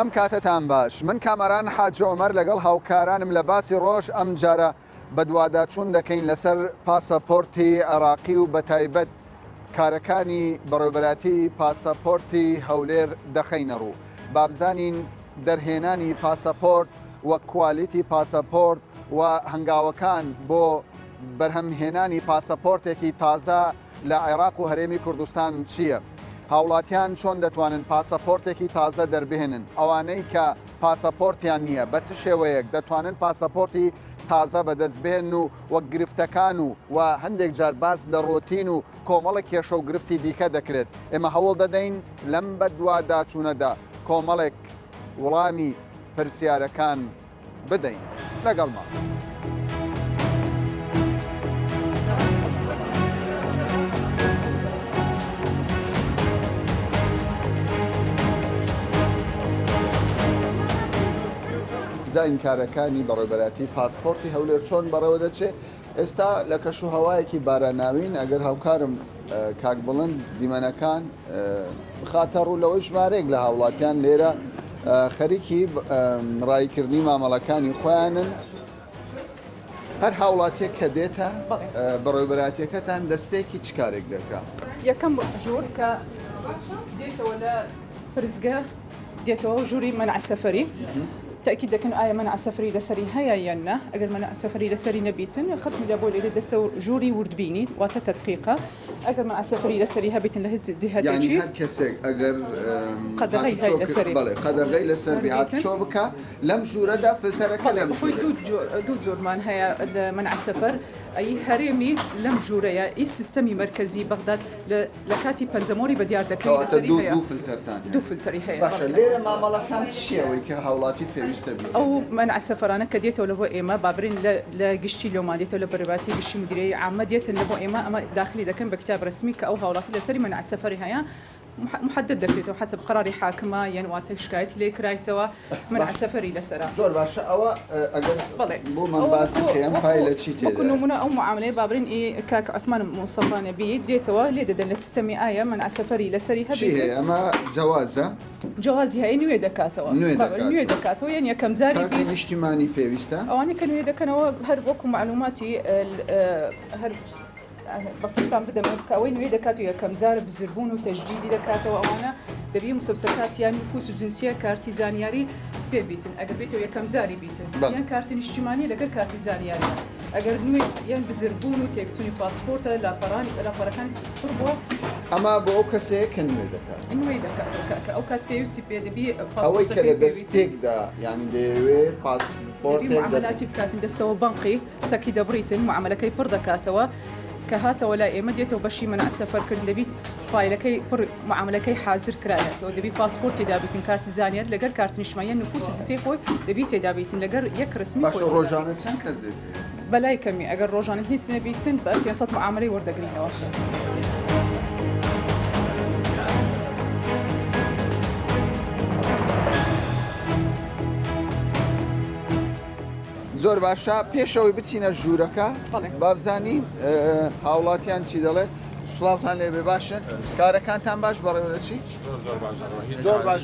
ئەم کاتتان باش من کامەران حاجی عومەر لەگەڵ هاوکارانم لە باسی ڕۆژ ئەم جارە بە دوواداچوون دەکەین لەسەر پاسەپۆرتی عێراقی و بە تایبەت کارەکانی بەڕێوەبەراتی پاسەپۆرتی هەولێر دەخەینە ڕوو بابزانین دەرهێنانی پاسەپۆرت وە کوالیتی پاسەپۆرت و هەنگاوەکان بۆ بەرهەمهێنانی پاسەپۆرتێکی تازە لە عێراق و هەرێمی کوردستان چییە؟ هاوڵاتیان چۆن دەتوانن پاسەپۆرتێکی تازە دەربهێنن ئەوانەی کە پاسەپۆرتیان نییە بە چ شێوەیەک دەتوانن پاسەپۆرتی تازە بەدەستبێن و وەک گرفتەکان و هەندێک جار باس لە ڕۆتین و کۆمەڵێک کێشە و گرفتی دیکە دەکرێت ئێمە هەوڵ دەدەین لەم بە دوواداچوونەدا کۆمەڵێک وەڵامی پرسیارەکان بدەین لەگەڵمان. زاینکارەکانی بەڕێوەبەراتی پاسپۆرتی هەولێر چۆن بەڕێوە دەچێت ئێستا لە کەش و هەوایەکی باراناوین ئەگەر هاوکارم کاک بڵند دیمەنەکان بخاتە ڕوو لەوەی ژمارەیەک لە هاوڵاتیان لێرە خەریکی ڕایکردنی مامەڵەکانی خۆیانن هەر هاوڵاتێک کە دێتە بەڕێوەبەراتیەکەتان دەستپێکی چ کارێک دەکات؟ یەکەم ژوور کە دێتەوە لە پرزگە دێتەوە ژووری مەنع سەفەری تأكيد لكن آية منع سفري لسري هيا ينا أجر منع سفري لسري نبيتن ختم لابول إلى دسو جوري وردبيني وتتدقيقة أجر منع سفري لسري هبيتن لهز جهة يعني هر كسر أجر قد غير هاي لسري قد غير لسري عاد شوبك لم جوردا فلترك لم دو جور من هيا منع سفر أي هرمي لم جوريا أي سيستمي مركزي بغداد لكاتي بنزموري بديار دكي لسري هيا دو فلتري هيا باش ليرة ما ملكان شيء ويكهولاتي أو منع السفرانة كديته ولا هو إما بابرين لا قشتي لو ما ديته ولا برباتي قشتي مديرية عامة ديته اللي هو إما أما داخلي ده كان بكتاب رسمي كأو هولاتي لسري منع السفر هيا محدد دكتور حسب قراري حاكمة ينواتك شكايتي لي كرايتوا منع سفري لسرا زور باشا أو أجر بو من باس بكيم فايلة شيء تيجي بكونوا منا أو معاملة بابرين إيه كاك عثمان مصطفى نبي ديتوا ليه ده السيستمي آية منع سفري لسري هبي شيء أما جوازة جوازي هاي نوي دكاتوا نوي دكاتوا يعني كم زاري بي اجتماعي بيستا أو أنا كانوا يدكنوا هربوكم معلوماتي هرب بسيطة بدأ مكاوين ويدا كاتو يا كم زار بزربون وتجديد دكاتو وأنا دبي مسابقات يعني نفوس وجنسية كارتيزانياري بيتن أجر بيتو يا كم زاري بيتن يعني كارتين اجتماعي لقر كارتيزانياري أجر نوي يعني بزربون وتيكتوني باسبورت لا بركان قربوا أما بوكسي كنوي دكاتو أو كات بيوسي دبي أوي كلا دسبيك دا يعني دبي باسبورت دبي معاملاتي بكاتن دسوا بنقي ساكي دبريتن معاملة كي بردكاتوا كهاتا ولا إمديته وبشي منع سفر كن دبيت فايلكي معاملكي حاضر كرايات لو دبي باسبورت دابيتن كارت زانير لقر كارت نشمايا نفوس جنسي دبيت دابيتن لقر يك رسمي باش روجانة سن كزدت بلاي كمي أجر روجانة هي سنة بيتن بأكيد صوت معاملي وردقرينا واشة زۆر باشە پێشەوەی بچینە ژوورەکە بابزانی هاوڵاتیان چی دەڵێت سڵاوتان لێبێ باشن کارەکانتان باش بەڕێوە دەچی زۆر باش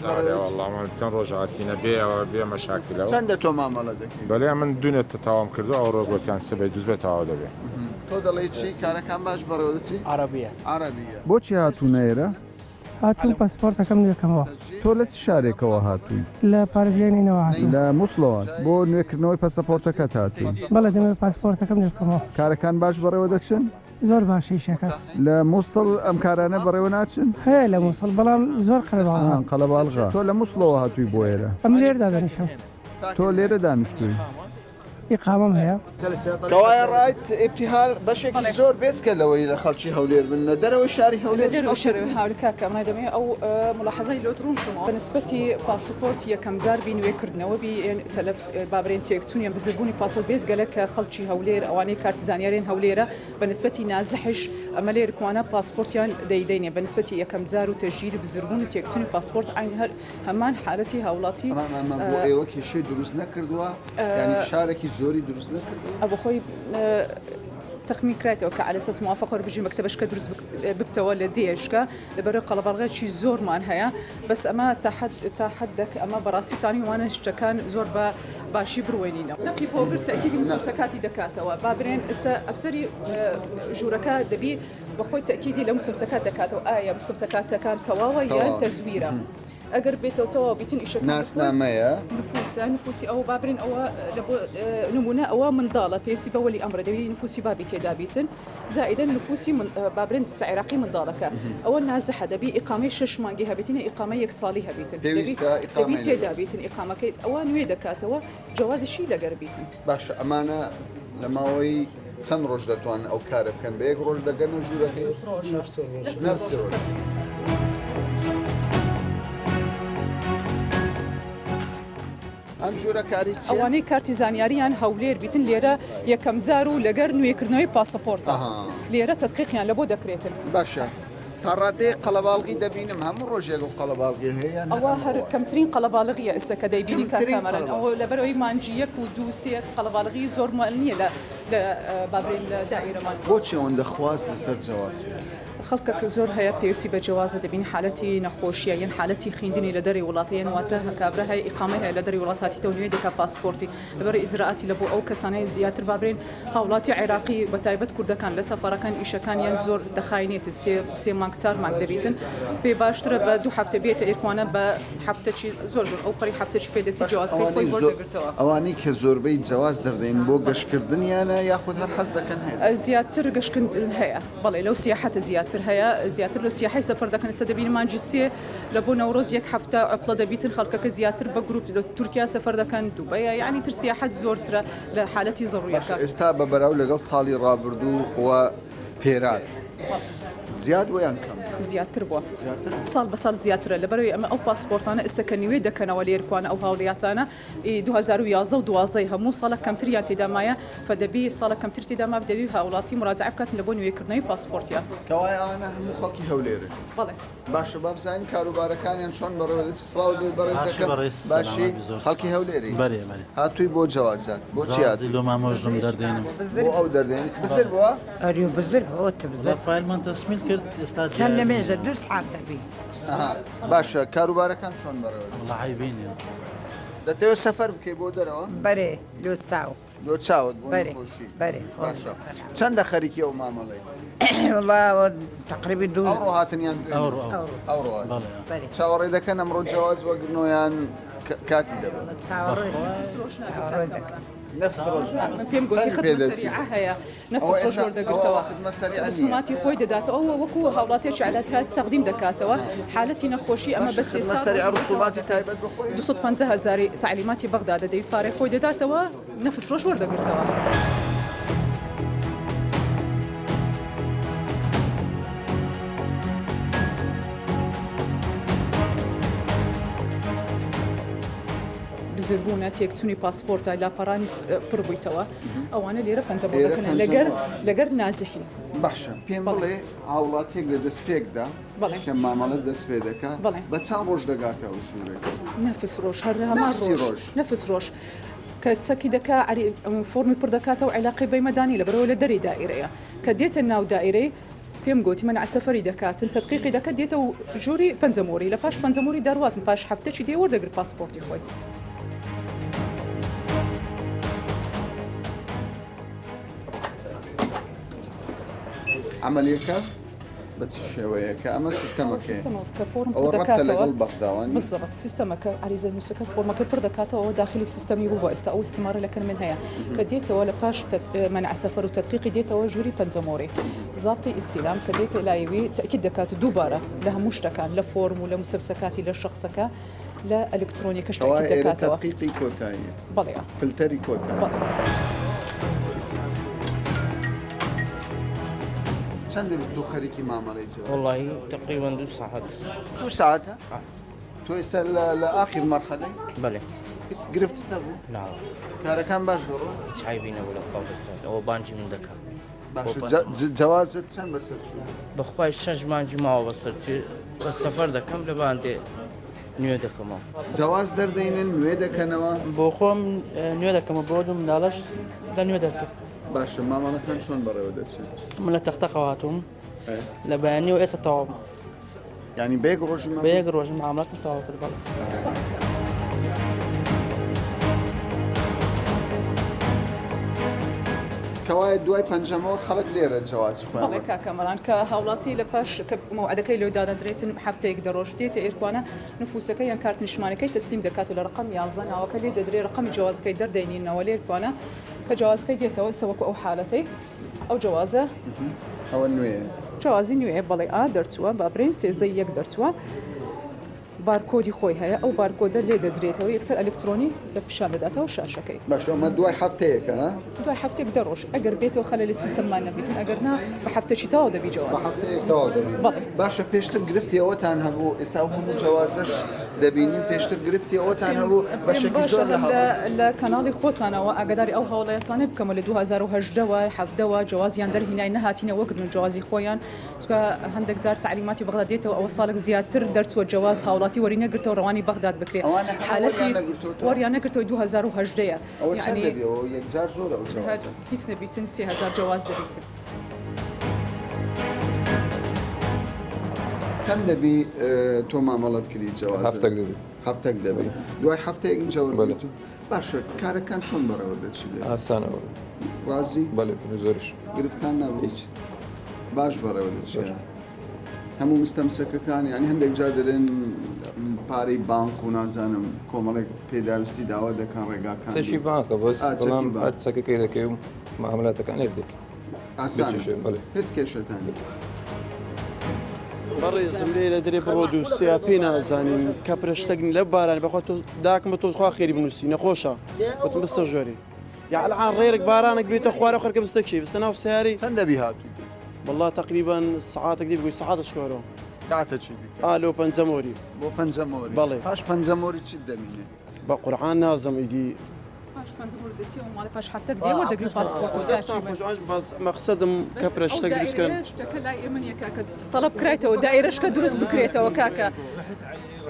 چەند ڕۆژهاتینە بێ مەشاکلەوە چەندە تۆ مامەڵە دەکەی بەڵێ من دوونێتە تاوام کردو ئەو ڕۆگۆتیان سبەی دووزبێت تاوا دەبێت تۆ دەڵێ چی کارەکان باش بەڕێوە دەچی عەرەبیە بۆچی هاتوونە ئێرە؟ هاتوون پاسپۆرتەکەم نوێکەمەوە. تۆ لە چ شارێکەوە هاتووی؟ لە پارێزگاینەوە هاتوون. لە مووسڵەوە بۆ نوێکردنەوەی پاسەپۆرتەکەت هاتووی؟ بەڵێ دەمەوێت پاسپۆرتەکەم نوێکەمەوە. کارەکان باش بەڕێوە دەچن؟ زۆر باشی شەکە. لە مووسڵ ئەم کارانە بەڕێوە ناچن؟ هەیە لە مووسڵ بەڵام زۆر قەلەباڵغا. قەلەباڵغا. تۆ لە مووسڵەوە هاتووی بۆ ئێرە؟ ئەم لێرەدا دانیشم. تۆ لێرە دانیشتووی؟ ئیقامەم هەیە. کەوایە ڕایت ئیبتیهال بەشێکی زۆر بێچکە لەوەی لە خەڵکی هەولێر بن لە دەرەوەی شاری هەولێر هاولکاکە منادەمێ ئەو ملاحظەی لۆتڕونکەوە بەنسبەتی پاسپۆرت یەکەم جار بینوێکردنەوە بی تەلەف بابرێن تێکچوونیان بزربوونی پاسپۆرت بێزگەلە کە خەڵکی هەولێر ئەوانەی کارتزانیارێن هەولێرە بەنسبەتی نازحش ئەمە لێر کوانە پاسپۆرتیان دەیدەینێ بەنسبەتی یەکەم جار و تەژیر بزربوون و تێکچوونی پاسپۆرت عین هەمان حالەتی هاوڵاتی بۆ ئێوە کێشەی دروست نەکردووە یعنی فشارێکی زۆری دروست نەکردووە ئەوە خۆی تخمين كراتو على اساس موافقه بيجي مكتبش كدرس ببتولى زيشكا لبرو قلبالغا شي زور مان هيا بس اما تحدك اما براسي تاني وانا اشتكان زور باشي بروينينا نقي بوغر تاكيد مسمسكاتي دكاتوا بابرين افسري جوركا دبي بخوي تاكيدي لمسمسكات دكاتوا مسمسكات كان تواويا تزويره اگر بيتو تو بيتن ايش ناس نامەیە نفوسي او بابرين او نمونه او من ضاله بيسي بولي امر دبي نفوسي بابي تدابيتن زائدا نفوسي من بابرين عراقي من ضالك او نازح دبي اقامه شش مانجي هبيتن اقامه يك صالحه بيتن دبي تدابيتن اقامه كي او نويدكاتوا جواز شي لقربيتن باش ئەمانە لە ماوەی چەند ڕۆژ دەتوان ئەو کارە بکەن بە یەک ڕۆژ دەگەن و ژوورەکەی نفس ڕۆژ ئەم ژوورە کاری چییە؟ ئەوانەی کارتی زانیاریان هەولێر بیتن لێرە یەکەم جار و لەگەر نوێکردنەوەی پاسەپۆرتە لێرە تەدقیقیان لە بۆ دەکرێتن باشە تا ڕادەیە قەڵەباڵغی دەبینم هەموو ڕۆژێک و قەڵەباڵغی هەیە ئەوە هەر کەمترین قەڵەباڵغیە ئێستا کە دەیبینی کارکامەرن ئەوە لەبەرەوەی مانجی یەک و دوو سێ قەڵەباڵغی زۆر مەل نییە لە بابرین لە دائیرەمان بۆچی ئەوەندە خواست لەسەر جەواسی خەڵکە زۆر هەیە پێویستی بە جوازە دەبین حالەتی نەخۆشیە یان حالەتی خوێندنی لە دەری وڵاتیان واتە کابرا هەیە ئیقامە هەیە لە دەری وڵاتاتیتەوە نوێ دەکا پاسپۆرتی لەبەر ئیجراعاتی لە بۆ ئەو کەسانەی زیاتر بابرین هاوڵاتی عێراقی بە تایبەت کوردەکان لە سەفەرەکان ئیشەکانیان زۆر دەخاینێتن سێ مانگ چار مانگ دەبیتن پێ باشترە بە دوو هەفتە بێتە ئێرکوانە بە هەفتەی زۆر ئەو پەری هەفتەی پێدەچی جوازەکەی خۆی وەردەگرتەوە ئەوانەی کە زۆربەی جواز دەردەین بۆ گەشتکردنیانە یاخود هەر حەز دەکەن هەیە زیاتر گەشتکردن هەیە بەڵێ لەو سیاحەتە زیاتر هەیە زیاتر لە سیاحی سەفەر دەکەن ئێستا دەبینی مانجی سێ لە بۆ نەورۆز یەک هەفتە عەطڵە دەبیتن خەڵکەکە زیاتر بە گروپ لە تورکیا سەفەر دەکەن دووبەیە یعنی تر سیاحەت زۆرترە لە حالەتی ضەڕوریەکە ئێستا بە بەراو لەگەڵ ساڵی ڕابردوو و پێران زیاد بۆ یان کەم زیاتر بووە ساڵ بە ساڵ زیاترە لەبەرەوەی ئەمە ئەو پاسپۆرتانە ئێستا کە نوێ دەکەنەوە لێرکوانە ئەو هاوڵاتانە 2011 و 12 هەموو ساڵە کەمتریان تێدامایە فدەبی ساڵە کەمتر تێداما بدەوی هاوڵاتی مراجعە بکاتن لە بۆ نوێکردنەوەی پاسپۆرتیان کەوای ئەوانە هەموو خەڵکی هەولێرن بەڵێ باشە با بزانین کاروبارەکانیان چۆن بەڕێوەدەچ سڵاو لێ بەڕێزەکە باشی خەڵکی هەولێری هاتووی بۆ جوازات بۆ چیات لۆ مامۆژم دەردێنم بۆ ئەو دەردێنی بزر بووە ئەریو بزر ئۆتە بزر فایلمان تەسمیل کرد ئێستا چەند لە مێژە دوو سعات دەبی باشە کاروبارەکان چۆن بەڕێوە وڵعیبینە دەتەوێت سەفەر بکەی بۆ دەرەوە بەرێ لۆ چاو لۆ چاوت بۆ بەرێ نەخۆشی بەرێ چەندە خەریکی ئەو مامەڵەی وڵاوە تقریبی دوو ئەوڕۆ هاتنیان ئەوڕۆ بەرێ چاوەڕێ دەکەن ئەمڕۆ جیاواز وەگرنۆیان کاتی دەبێت چاوەڕێ دەکەن نفس ڕۆژ پێم گوتی خدمە سەریعە هەیە نەفس ڕۆژ وەردەگرتەوە رسوماتی خۆی دەداتەوە ئەوە وەکو هاوڵاتێکی عاداتی هاتی تەقدیم دەکاتەوە حالەتی نەخۆشی ئەمە بە سێ مەسەری ڕسوماتی تایبەت بخۆی 250,000 تعلیماتی بەغدا دەدەوێت پارەی خۆی دەداتەوە نەفس ڕۆژ وەردەگرتەوە. بزربوونە تێکچوونی پاسپۆرتە لاپەڕانی پڕ بوویتەوە ئەوانە لێرە پەنجە بۆ دەکەن لەگەر نازحی باشە پێم بڵێ هاوڵاتێک لە دەستپێکدا کە مامەڵەت دەست پێ دەکات بە چەند ڕۆژ دەگاتەوە ژوورێک نەفس ڕۆژ هەر هەمان ڕۆژ نەفس ڕۆژ کە چەکی دەکا فۆرمی پڕ دەکاتەوە عێلاقی بەیمەدانی لەبەرەوە لە دەری دائیرەیە کە دێتە ناو دائیرەی پێم گوتی منع سەفەری دەکاتن تەدقیقی دەکات دێتە و ژووری پەنجەمۆری لە پاش پەنجەمۆری دەڕواتن پاش هەفتەی دێ وەردەگرت پاسپۆرتی خۆی. عملية بس شوية كأما سيستمك كفورم بالضبط سيستمك عريزة نسك فورم كبردكاته أو داخل السيستم يبغى أو استمارة لكن من هي كديته ولا باش منع سفر وتدقيق ديته وجوري بنزموري ضابطي استلام كديته لا يبي تأكيد دكات دوبارة لها مشتكى لا فورم ولا مسبسكات لا شخصك لا إلكترونية كشتأكيد دكاته تدقيقي كوتاي بليا فلتري كوتاي چند تو خەریکی مامەڵەی والله تقريبا 2 ساعات 2 ساعات تو ئێستا لە ئاخر مەرحەلەی بله هیچ گرفتت نەبوو لا کارەکان باش دەڕۆ هیچ عیبی نەبوو لە قاڵ ئەوە بانجی من دەکات جوازت چەند بەسەر چوو بەخوای 6 مانجی ماوە بەسەرچی بە سەفەر دەکەم لە باندێ نوێ دەکەمەوە جواز دەردەینن نوێ دەکەنەوە بۆ خۆم نوێ دەکەمە بۆ دوم مناڵەش لە نوێ دەکرد باشە مامەڵەکان چۆن بەڕێوە دەچێت من لە تەختەقەوە هاتووم لە بەیانی و ئێستا تەواو ینی بەیەک ڕۆژی بە یەک ڕۆژ معاملەتم تەواو کرد بەڵێ کەوایە دوای پەنجەمەوە خەڵک لێرە جیازی بەڵێ خۆیان کاکەمەران کە هاوڵاتی لە پاش کە مەوعدەکەی لێ دادەدرێتن هەفتەیەک دەڕۆژتێتە ئێرکوانە نفوسەکە یان کارت نیشتمانەکەی تەسلیم دەکات و لە ڕقم 11 ناوەکە لێ دەدرێت ڕقمی جیازەکەی دەردەینینەوە لێرکوانە کە جیازەکەی دێتەوە سەوەکو ئەو حالەتەی ئەو جیازە ئەوە نوێ جیازی نوێ بەڵێ دەرچووە بابرین سێزەی یەک دەرچووە بارکۆدی خۆی هەیە ئەو بارکۆدە لێ دەدرێتەوە یەکسەر ئەلکترۆنی لە پیشان دەداتەوە شاشەکەی باش ئەمە دوای هەفتەیەکە دوای هەفتێک دەڕۆژ ئەگەر بێتەوە خەلە لە سیستەممان نەبیتن ئەگەر نا بە هەفتەی تاوا دەبی جیاواز بەڵێ باشە پێشتر گرفتی ئەوەتان هەبوو ئێستا هەموو جیازش دەبینین پێشتر گرفتی ئەوەتان هەبوو بەشێکی زۆر لە کەناڵی خۆتانەوە ئاگداری ئەو هەوڵەتانە بکەمە لە 2010ەوە هەفتەوە جیازیان دەرهینای نەهاتینە وەگرن جیازی خۆیان چکە هەندێک جار تعلیماتی بەغدا دێتەوە ئەوە ساڵێک زیاتر دەرچووە جیاواز هاوڵاتی وەری نەگرتەوە ڕەوانی بەغداد بکرێت حالەتی وەریان نەگرتەوە 2010ەیە یەکجار زۆر هیچ نەبیتن 3000 جیاواز دەبیتن چەند دەبی تۆ مامەڵەت کردی جیاواز هەفتێک دەبی دوای هەفتەیەک جەوەر باشە کارەکان چۆن بەڕێوە دەچێت ئاسانەوە ڕازی بەڵێ زۆرش گرفتان نەبوو باش بەڕێوە دەچێت هەموو مستەمسەکەکان ینی هەندێک جار دەرێن پارەی بانک و نازانم کۆمەڵێک پێداویستی داوا دەکەن ڕێگاکان سەشی بانکە بەس بەڵام هەرچەکەی دەکەی و معاملاتەکان لێ دەکەی ئاسان هیچ کێشەکان بەڕێزم لێ لە دەرێ بڕۆ دووسیا پێ نازانین کە پرشتەگن لە باران بەخوا داکمە تۆ خوا خێری بنووسی نەخۆشە وتم بستە ژۆری یاعلعان ڕێرێک بارانێک بێتە خوارە خەرکە بستە کێ بستە ناو سیاری چەند دەبی هاتوو والله تقریبا ساعاتێک دی بگوی ساعاتش کۆرەوە ساعتە چی ئالۆ پەنجەمۆری بۆ پەنجەمۆری بەڵێ پاش پەنجەمۆری چیت دەمینێ بە قورعان نازم ئیدی پاش هەفتەک دێ وەردەگری پاسپۆرت مەقسەدم کە پرشتەک دروستکەن شتەکە لای ئێمە نییە کاکە تەڵەب کرایتەوە دایرەشکە دروست بکرێتەوە کاکە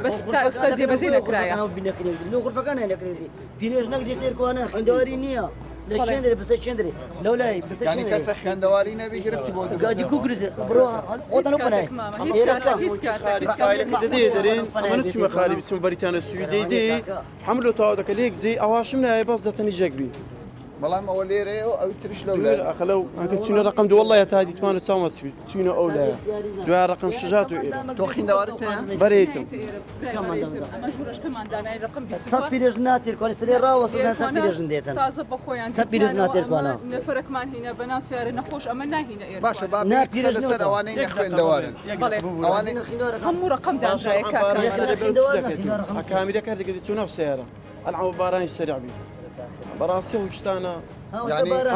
بەس تا ئێستا جێبەجێ نەکرایە غرفەکان نەکرێتی پیرێژ نەک دێتێرکوانە خوێندەواری نییە لە چێندرێ بستە چێندرێ لەولای ینی کەسە خوێندەواری نەبی گرفتی بۆ گادی کو گرزێ بڕۆ خۆتان بنای دەرێن ئەمە چمە خالی بچمە بەریتانە سویدەی دێ هەملو تاوا دەکە لێک زێ ئەواشم نایە باز دەتەنی ژەگری بەڵام ئەوە لێرەیە و ئەو تریش لەو ئەخەلەو ئەکە چونە ڕقم دووەڵە تا دیتوانە چاومەسبی چونە ئەو لایە دوای ڕقم شژات و ئێرە تۆ خوێندەوارت هەیە بەرێتم پیرێژ ناتێرکوانی سەرێ ڕاوەسە پیرێژن دێتن تازە بە خۆیان پیرێژ ناتێرکوانە نەفرەکمان هینە بەناو سیارە نەخۆش ئەمە ناهینە ئێرە باشە با لەسەر ئەوانەی نەخوێندەوارن ئەوانەی هەموو ڕقم دانرایە کامیرە کار دەکەێت چون ناو سیارە ئەلعەوە بارانی سەرعبی بەڕاستی و شتانە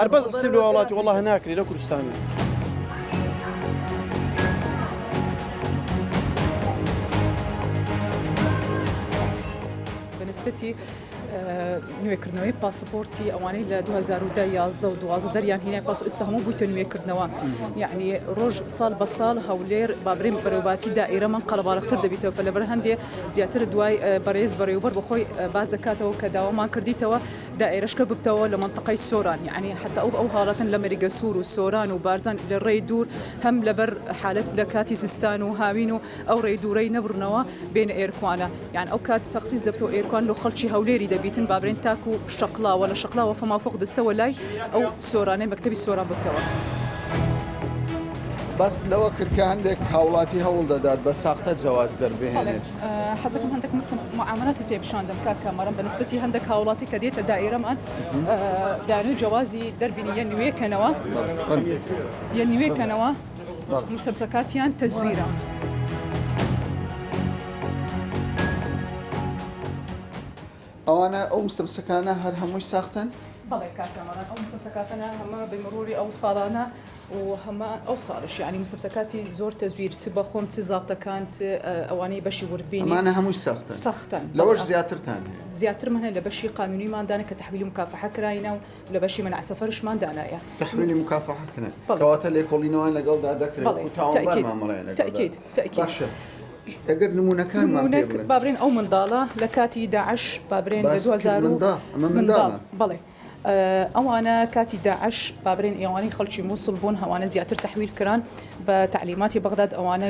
هەر بەس سێ لە وڵاتی وڵڵاه ناکرێت لە کوردستانی بەنسبەتی نوێکردنەوەی پاسپۆرتی ئەوانەی لە 2011 و 12 دەریان هینای پاس ئێستا هەموو بوویتە نوێکردنەوە یعنی ڕۆژ ساڵ بە ساڵ هەولێر بابرێن بەرەوباتی دائیرەمان قەڵەباڵغتر دەبیتەوە فە لەبەر هەندێ زیاتر دوای بەڕێز بەڕێوبەر بەخۆی باز دەکاتەوە کە داوامان کردیتەوە دائیرەشکە بکتەوە لە منطقەی سۆران یعنی حتا ئەو حاڵەتن لە مەریگە سوور و سۆران و بارزان لە ڕێی دوور هەم لەبەر حالت لە کاتی زستان و هاوین و ئەو ڕێی دوورەی نەبرنەوە بینە ئێرکوانە یعنی ئەو کات تەخسیس دەبتەوە ئێرکوان لە خەڵکی هەولێری دەبیتن بابرێن تاکو شقلاوە لە شقلاوە فەمافۆق دەستەوە لای ئەو سۆرانەی مەکتەبی سۆران بکتەوە بەس لەوە کردکە هەندێک هاوڵاتی هەوڵ دەدات بە ساختە جیاواز دەربێنێت حەزەکەم هەندێک معاملاتی پێ بشاندم کاکەمەرم بەنسبەتی هەندێک هاوڵاتی کە دێتە دائیرەمان دانوی جیازی دەربینی یە نوێکەنەوە مسەبسەکاتیان تەزویرە ئەوانە ئەو مستەمسەکانە هەر هەمووی ساختن؟ بەڵێ کاکەمەران ئەو مسەبسەکاتانە هەمە بمەڕوری ئەو ساڵانە و هەمە ئەو ساڵش یعنی مسەبسەکاتی زۆر تەزویر چ بەخۆم چ زابطەکان ئەوانەی بەشی وردبینی ئەمانە هەمووی ساختن ساختن لەوەش زیاترتان زیاترمان هەیە لە بەشی قانونیماندانە کە تحویلی مکافحە کرایینە و لە بەشی منع سەفەرشماندانایە تحویلی مکافحەکردن کەواتە لێکۆڵینەوەیان لەگەڵدا دەکرێت و تاوانبار مامەڵەیە لەگەڵ تەکید باشە ئەگەر نمونونەکانمان پێ بڵێن. بابرێن ئەو منداڵە لە کاتی داعش بابرێن لە باس کرد 2000 ئەمە منداڵە. بەڵێ ئەوانە کاتی داعش بابرێن ئێوانی خەڵکی مووسڵ بوون هەوانە زیاتر تحویل کران بە تعلیماتی بەغداد ئەوانە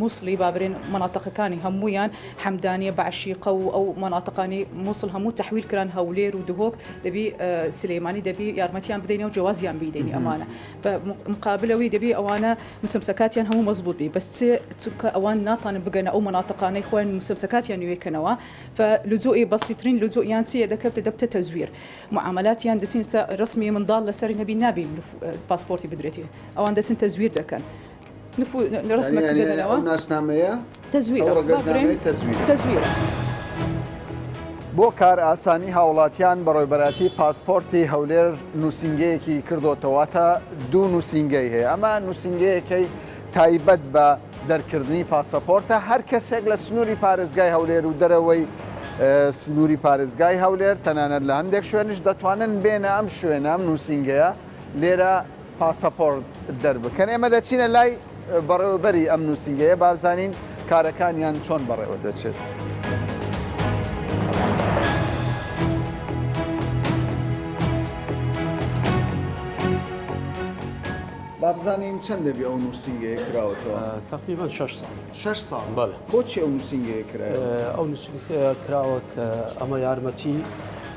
مووسڵی بابرێن مناطقەکانی هەمویان حەمدانیە بەعشیقە و ئەو مناطقانی مووسڵ هەموو تحویل کران هەولێر و دهۆک دەبی سلەیمانی دەبی یارمەتیان بدەینەوە و جوازیان بیدەینی ئەمانە بە مقابلەوەی دەبی ئەوانە مسمسەکاتیان هەموو مەزبوط بی بەس چونکە ئەوان ناتوانن بگەنە ئەو مناطقانەی خۆیان مسمسەکاتیان نوێکەنەوە فلجوئی بەسیترین لجوئیان چیە دەکەوێتە دەبتە تەزویر معاملاتیان دەچین ڕسمی منداڵ لەسەری نەبی نابین پاسپۆرتی بدرێتی ئەوان دەچن تەزویر دەکەن ڕسمەکردنەوە ناسنامەیە تەزویرە. بۆ کار ئاسانی هاوڵاتیان بەڕێوەبەراتی پاسپۆرتی هەولێر نووسنگەیەکی کردوتەوەتە دوو نووسنگەی هەیە ئەمە نووسنگەیەکەی تایبەت بە دەرکردنی پاسەپۆرتە هەر کەسێک لە سنووری پارێزگای هەولێر و دەرەوەی سنووری پارێزگای هەولێر تەنانەت لە هەندێک شوێنش دەتوانن بێنە ئەم شوێنە ئەم نووسنگەیە لێرە پاسەپۆرت دەربکەن. ئێمە دەچینە لای بەڕێوەبەری ئەم نووسنگەیە بازانین کارەکانیان چۆن بەڕێوە دەچێت. بابزانین چەند دەبی ئەو نووسنگەیە کراوەتەوە؟ تقریبا 6 ساڵ. 6 ساڵ بەڵێ. بۆچی ئەو نووسنگەیە کرایە؟ ئەو نووسنگەیە کراوەتە ئەمە یارمەتی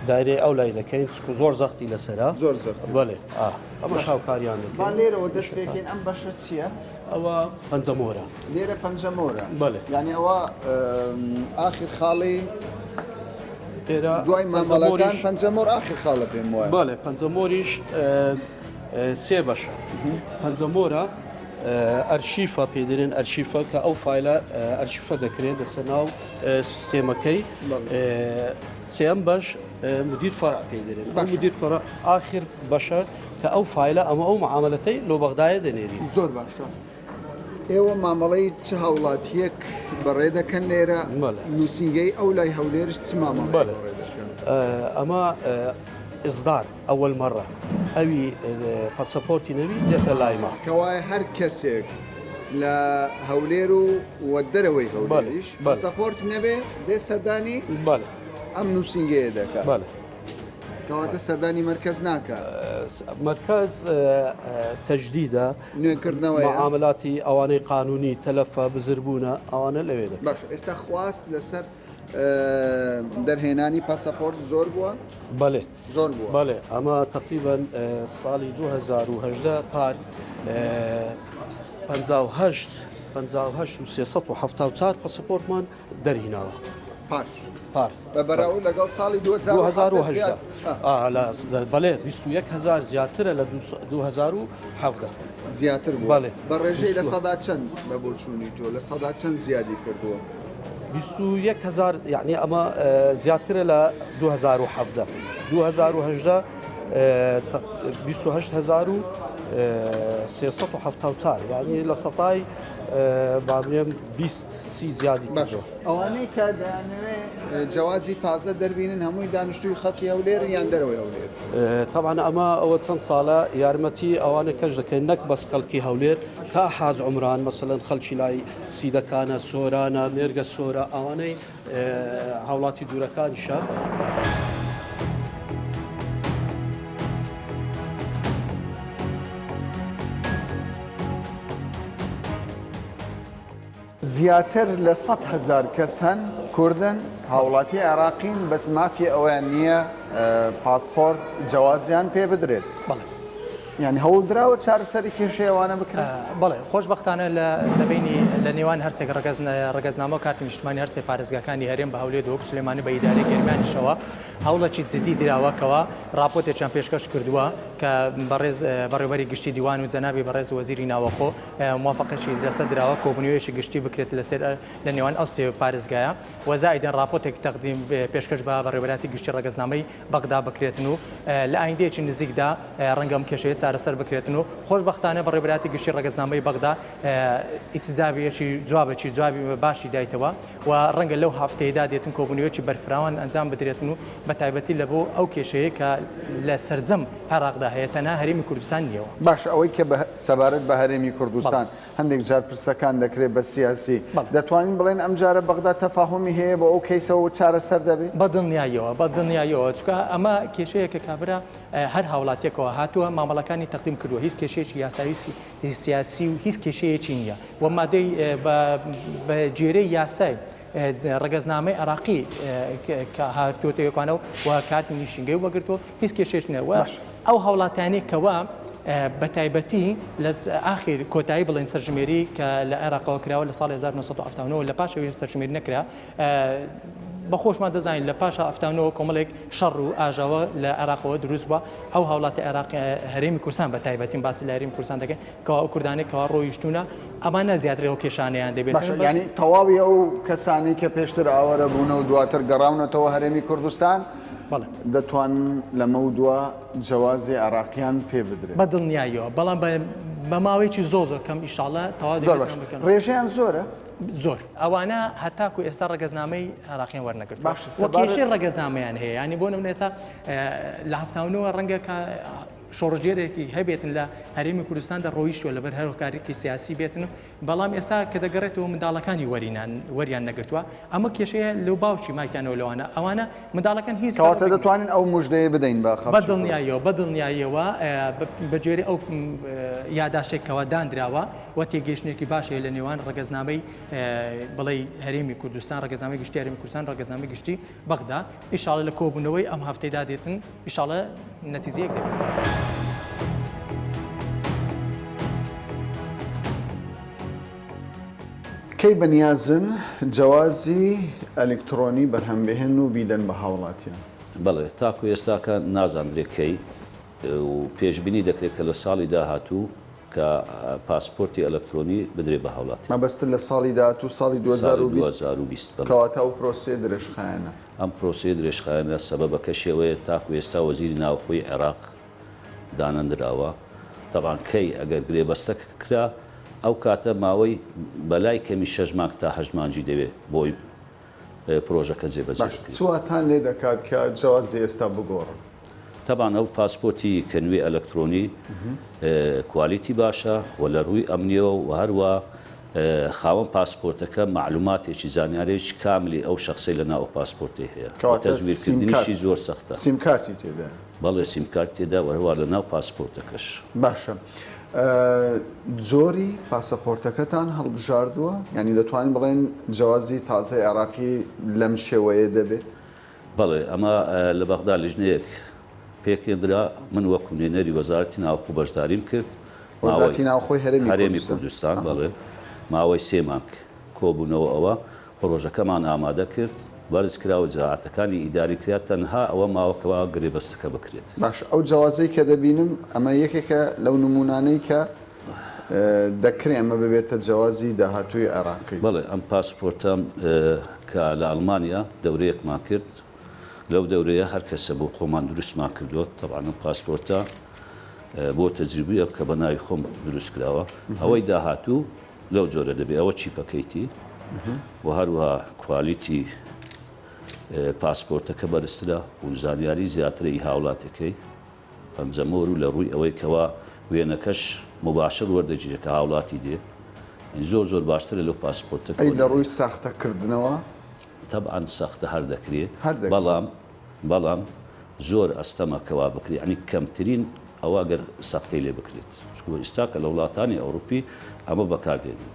دایرەی ئەو لای دەکەین چکو زۆر زەختی لەسەرا زۆر زەخت بەڵێ ئەمە شاوکاریان دەکەین. با لێرەوە دەست پێکەین ئەم بەشە چییە؟ ئەوە پەنجەمۆرە. لێرە پەنجەمۆرە. بەڵێ. یعنی ئەوە ئاخر خاڵی ئێرە دوای مامەڵەکان پەنجەمۆر ئاخر خاڵە پێم وایە. بەڵێ پەنجەمۆریش سێ بەشە. پەنجەمۆرە ئەرشیفە پێدرێن ئەرشیفە کە ئەو فایلە ئەرشیفە دەکرێت لەسەر ناو سیستێمەکەی سێم بەش مدیر فەرع پێدرێن ئەو مدیر فەرع ئاخر بەشە کە ئەو فایلە ئەمە ئەو معاملەتەی لۆ بەغدایە دەنێری. زۆر باشە. ئێوە مامەڵەی چ هاوڵاتیەک بەڕێ دەکەن لێرە نووسنگەی ئەو لای هەولێرش چ مامەڵ بەڕێ دەکەن؟ ئەمە ئزدار ئەوەل مەڕە ئەوی پاسەپۆرتی نەوی دێتە لایمە کەوایە هەر کەسێک لە هەولێر و وەدەرەوەی هەولێریش پاسەپۆرت نەبێ دێ سەردانی ئەم نووسنگەیە دەکات کەواتە سەردانی مەرکەز ناکات. مەرکەز تەجدیدە نوێکردنەوەی معاملاتی ئەوانەی قانونی تەلەفە بزربوونە ئەوانە لەوێ دەکات. باش ئێستا خواست لەسەر دەرهێنانی پاسەپۆرت زۆر بووە؟ بەڵێ زۆر بووە. بەڵێ ئەمە تقریبان ساڵی 2010 پار 374 پاسەپۆرتمان دەرهیناوە. پار بەبەراو لەگەڵ ساڵی 2010 بەڵێ 21,000 زیاترە لە 2017 زیاتر بوو. بەڵێ بە ڕێژەی لە سەدا چەند بە بۆچوونی تۆ لە سەدا چەند زیادی کردووە؟ 21,000 یعنی ئەمە زیاترە لە 2017 2018 28,374 یعنی لە سەتای بابرێم 20 زیادی باشە. ئەوانەی کە دەیانەوێت جیازی تازە دەربینن هەمووی دانیشتووی خەڵکی هەولێر یان دەرەوەی هەولێر؟ طبعا ئەمە ئەوە چەند ساڵە یارمەتی ئەوانە کەش دەکەن نەک بەس خەڵکی هەولێر تا حاج عمران مەسەلەن خەڵکی لای سیدەکانە سۆرانە مێرگە سۆرە ئەوانەی هاوڵاتی دوورەکانیشە. زیاتر لە 100,000 کەس هەن کوردن هاوڵاتی عێراقین بەس مافی ئەویان نییە پاسپۆرت جیازیان پێ بدرێت. یعنی هەوڵدراوە چارەسەری کێشەیەوانە بکرێت؟ بەڵێ خۆشبەختانە لە بینی لە نێوان هەرسێک ڕگەزنامە و کارتی نیشتمانی هەرسێ پارێزگاکانی هەرێم بە هەولێر دۆک سلێمانی بە ئیدارەی گەرمیانیشەوە هەوڵەکی جدی دراوەکەوە راپۆرتێکیان پێشکەش کردووە کە بەڕێوەبەری گشتی دیوان و جەنابی بەڕێز وەزیری ناوەخۆ موافقەتی لەسەر دراوە کۆبوونەوەیەکی گشتی بکرێت لە نێوان ئەو سێ پارێزگایە وەزایدەن راپۆرتێک تەقدیم پێشکەش بە بەڕێوەبەراتی گشتی ڕگەزنامەی بەغدا بکرێتن و لە ئایندەیەکی نزیکدا ڕەنگەم کێشەیە چارەسەر بکرێتن و خۆشبەختانە بەڕێوەبەراتی گشتی ڕگەزنامەی بەغدا ئیتیجابیەکی جوابی باشی دایتەوە و ڕەنگە لەو هەفتەیەدا دێتن کۆبوونەوەیەکی بەرفراوان ئەنجام بدرێتن و بە تایبەتی لە بۆ ئەو کێشەیە کە لە سەرجەم عێراقدا هەیە تەنها هەرێمی کوردستان نیەوە. باش ئەوەی کە سەبارەت بە هەرێمی کوردستان هەندێک جار پرسەکان دەکرێت بە سیاسی دەتوانین بڵێن ئەم جارە بەغدا تەفاهمی هەیە بە ئەو کەیسەوە چارەسەر دەبێت؟ بە دڵنیاییەوە چکە ئەمە کێشەیە کە کابرا هەر هاوڵاتیەکەوە هاتووە مامەڵەکانی تەقدیم کردووە هیچ کێشەیەکی یاساوی سیاسی و هیچ کێشەیەکی نییە و مادەی بە جێرەی یاسای ڕگەزنامەی عراقی کە هاتوۆتەوەکانەوە و کارتی نیشینگەی وەگرتووە هیچ کێشێش نەوە ئەو هاوڵاتیانی کەوا بە تایبەتی لە ئاخیر کۆتایی بڵێن سەرژمێری کە لە عێراقەوە کراوە لە ساڵی 1970 لە پاشەوەی سەرژمێری نەکرا بەخۆشمان دەزانین لە پاشا ئەفتانەوە کۆمەڵێک شەڕ و ئاژاوە لە عێراقەوە دروست بووە ئەو هاوڵاتی عێراق هەرێمی کوردستان بە تایبەتین باسی لە هەرێمی کوردستان دەکەین کەوا ئەو کوردانێک کەوا ڕۆیشتوونە ئەمانە زیاتر ئەو کێشانەیان دەبێت. ینی تەواوی ئەو کەسانی کە پێشتر ئاوەرە بوونە و دواتر گەڕاونەتەوە هەرێمی کوردستان دەتوانن لەمە و دووە جیازی عراقیان پێ بدرێت بە دڵنیاییەوە بەڵام بە ماوەیەکی زۆر کەم ئیشاڵە تەواو ڕێژەیان زۆرە؟ زۆر ئەوانە هەتاکو ئێستا ڕگەزنامەی عراقیان وەرنەگرت کێشەی ڕگەزنامەیان هەیە ینی بۆ نمونە ئێستا لە هەفتاونەوە ڕەنگە شۆڕژێرێکی هەبێتن لە هەرێمی کوردستاندا ڕۆیشتووە لەبەر هەرۆکارێکی سیاسی بێتن و بەڵام ئێستا کە دەگەڕێتەوە منداڵەکانی وەریان نەگرتووە ئەمە کێشەیە لەو باوکی مایکانەوە لەوانە ئەوانە منداڵەکان هیچ کەواتە دەتوانین ئەو موژدەیە بدەین بە دڵنیاییەوە بەجێری ئەو یاداشتێکەوە دانراوە و تێگەیشتێکی باشەیە لە نێوان ڕگەزنامەی بڵێ هەرێمی کوردستان ڕگەزنامەی گشتی هەرێمی کوردستان ڕگەزنامەی گشتی بەغدا ئیشاڵە لە کۆبوونەوەی ئەم هەفتەیدا دێتن ئیشاڵە نەتیجەیەک دەبێت. کەی بەنیازن جیازی ئەلکترۆنی بەرهەمبێهێن و بیدەن بە هاوڵاتیان؟ بەڵێ تاکو ئێستاکە نازانرێکەکەی و پێشببینی دەکرێت کە لە ساڵی داهاتوو کە پاسپۆرتی ئەلکترۆنی بدرێت بە هاوڵات مەبەستن لە ساڵی داهاتوو ساڵی 2020 کەواتە ئەو پرۆسێ درێژخایەنە ئەم پرۆسی درێژخایەنە سەبەبەکە شێوەیە تاکو ئێستا وەزیری ناوخۆی عێراق دانەندراوە تەبان کەی ئەگەر گرێبەستە کرا ئەو کاتە ماوەی بەلای کەمی 6 مانگ تا 8 مانگی دەوێت بۆی پرۆژەکە جێبەجێ چواتان لێ دەکات کە جیازی ئێستا بگۆڕن؟ تەبان ئەو پاسپۆرتی کەنوێ ئەلکترۆنی کوالیتی باشە و لە ڕووی ئەمنیەوە و هەروە خاوەن پاسپۆرتەکە معلوماتێکی زانیارێکی کاملی ئەو شخصی لە ناو پاسپۆرتی هەیە تەزویرکردنیشی زۆر سەختە سیمکارتی تێدا بەڵێ سیمکارت تێدا وەرەوە لە ناو پاسپۆرتەکەش باشە جۆری پاسەپۆرتەکەتان هەڵبژاردووە ینی دەتوانین بڵێن جیازی تازای عراقی لەم شێوەیە دەبێت؟ بەڵێ ئەمە لە بەغدا لیژنەیەک پێکێنرا من وەکو نوێنەری وەزارەتی ناوخۆ بەشداریم کرد وەزارەتی ناوخۆی هەرێمی کوردستان بەڵێ ماوەی 3 مانگ کۆبوونەوە ئەوە پرۆژەکەمان ئامادە کرد بەرز کراوە جاعاتەکانی ئیداری کرات تەنها ئەوە ماوەکەوە گرێبەستەکە بکرێت. باش ئەو جیازەی کە دەبینم ئەمە یەکێکە لەو نمونانەی کە دەکرێت ئەمە ببێتە جیازی داهاتووی عێراقی. بەڵێ ئەم پاسپۆرتەم کە لە ئەڵمانیا دەورەیەکمان کرد لەو دەورەیە هەر کەسە بۆ خۆمان دروستمان کردووە تەبعاً ئەم پاسپۆرتە بۆ تەجروبیە کە بە ناوی خۆم دروست کراوە ئەوەی داهاتوو لەو جۆرە دەبێت ئەوە چیپەکەیتی و هەروەها کوالیتی پاسپۆرتەکە بەرزترە و زانیاری زیاتری هاوڵاتەکەی پەنجەمۆر و لە ڕووی ئەوەی کەوا وێنەکەش مباشر وەردەگیرێکە هاوڵاتی دێ زۆر باشترە لەو پاسپۆرتە لە ڕووی ساختەکردنەوە تەبعاً سەختە هەر دەکرێت بەڵام زۆر ئەستەمەکەوا بکرێت ینی کەمترین ئەوە گەر سەختەی لێ بکرێت ئێستاکە لە وڵاتانی ئەوروپی ئەمە بەکاردێنن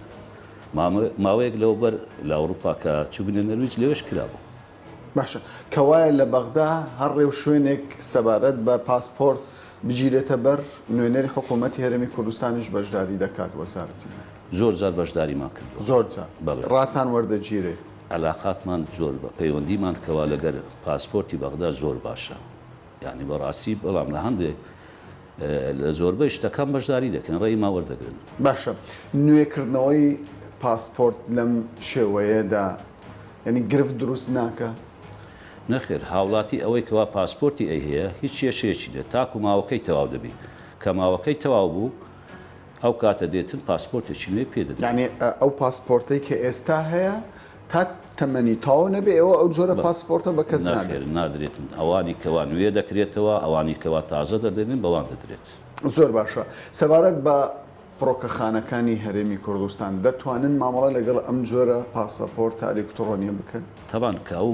ماوەیەک لەو بەر لە ئەوروپا کە چوبنە نەرویج لێوەش کرابوو. باشە کەوایە لە بەغدا هەر ڕێو شوێنێک سەبارەت بە پاسپۆرت بگیرێتە بەر نوێنەری حکوومەتی هەرێمی کوردستانیش بەشداری دەکات وەزارەتی زۆر جار بەشداریمان کردو زۆر ڕاتان وەردەگیرێ علاقاتمان زۆر بە پەیوەندیمان کەوا لەگەر پاسپۆرتی بەغدا زۆر باشە یعنی بەڕاستی بەڵام لە هەندێک لە زۆربەی شتەکان بەشداری دەکەن ڕێی ما وەردەگرن. باشە نوێکردنەوەی پاسپۆرت لەم شێوەیەدا ینی گرفت دروست ناکە؟ نەخێر هاوڵاتی ئەوەی کەوا پاسپۆرتی ئەی هەیە هیچ کێشەیەکی دێت تاکو ماوەکەی تەواو دەبی کە ماوەکەی تەواو بوو ئەو کاتە دێتن پاسپۆرتێکی نوێ پێدەدەن. یعنی ئەو پاسپۆرتەی کە ئێستا هەیە تا تەمەنی تاو نەبێ ئەوە ئەو جۆرە پاسپۆرتە بە کەس نادێت ناخێر نادرێتن ئەوانی کەوا نوێ دەکرێتەوە ئەوانی کەوا تازە دەدێنن بەوان دەدرێت زۆر باشە سەبارەت بە فڕۆکەخانەکانی هەرێمی کوردستان دەتوانن مامەڵە لەگەڵ ئەم جۆرە پاسەپۆرتە ئەلکترۆنیە بکەن تەبان کە ئەو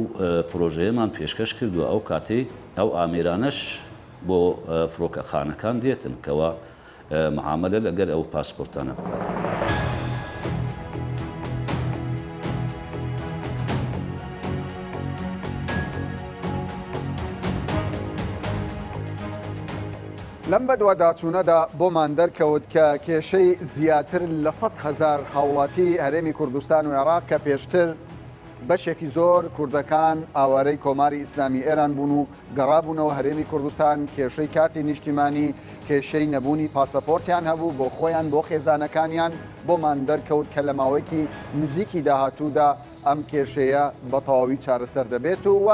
پرۆژەیەمان پێشکەش کردووە ئەو کاتێ ئەو ئامێرانەش بۆ فڕۆکەخانەکان دێتن کەوا معاملە لەگەر ئەو پاسپۆرتانە بکات. لەم بەدوا داچوونەدا بۆمان دەرکەوت کە کێشەی زیاتر لە 100,000 هاوڵاتی هەرێمی کوردستان و عێراق کە پێشتر بەشێکی زۆر کوردەکان ئاوارەی کۆماری ئیسلامی ئێران بوون و گەڕابوونەوە هەرێمی کوردستان کێشەی کارتی نیشتیمانی کێشەی نەبوونی پاسەپۆرتیان هەبوو بۆ خۆیان بۆ خێزانەکانیان بۆمان دەرکەوت کە لە ماوەیەکی نزیکی داهاتوودا ئەم کێشەیە بە تەواوی چارەسەر دەبێت و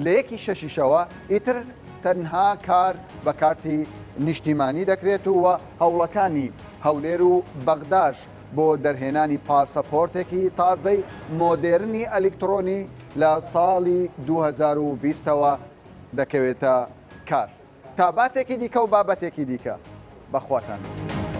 لە یەکی شەشیشەوە ئیتر تەنها کار بە کارتی نیشتیمانی دەکرێت و هەوڵەکانی هەولێر و بەغداش بۆ دەرهێنانی پاسەپۆرتێکی تازەی مۆدێرنی ئەلکترۆنی لە ساڵی 2020ەوە دەکەوێتە کار. تا باسێکی دیکە و بابەتێکی دیکە بەخواتان نسبێت.